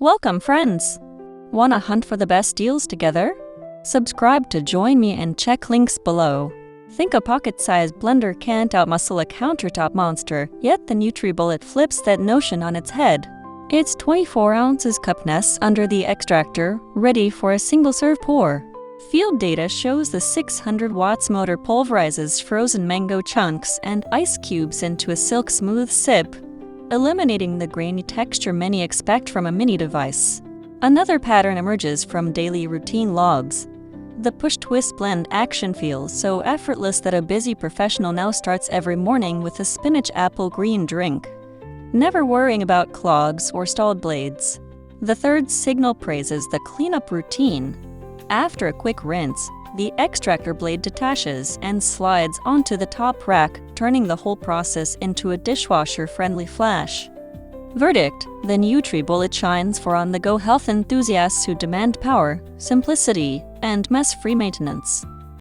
Welcome, friends! Wanna hunt for the best deals together? Subscribe to join me and check links below. Think a pocket-sized blender can't outmuscle a countertop monster, yet the nutribullet flips that notion on its head. It's 24 ounces cupness under the extractor, ready for a single-serve pour. Field data shows the 600 watts motor pulverizes frozen mango chunks and ice cubes into a silk-smooth sip, eliminating the grainy texture many expect from a mini device. Another pattern emerges from daily routine logs. The push-twist blend action feels so effortless that a busy professional now starts every morning with a spinach apple green drink, never worrying about clogs or stalled blades. The third signal praises the cleanup routine. After a quick rinse, the extractor blade detaches and slides onto the top rack, turning the whole process into a dishwasher-friendly flash. Verdict: the nutribullet shines for on-the-go health enthusiasts who demand power, simplicity, and mess-free maintenance.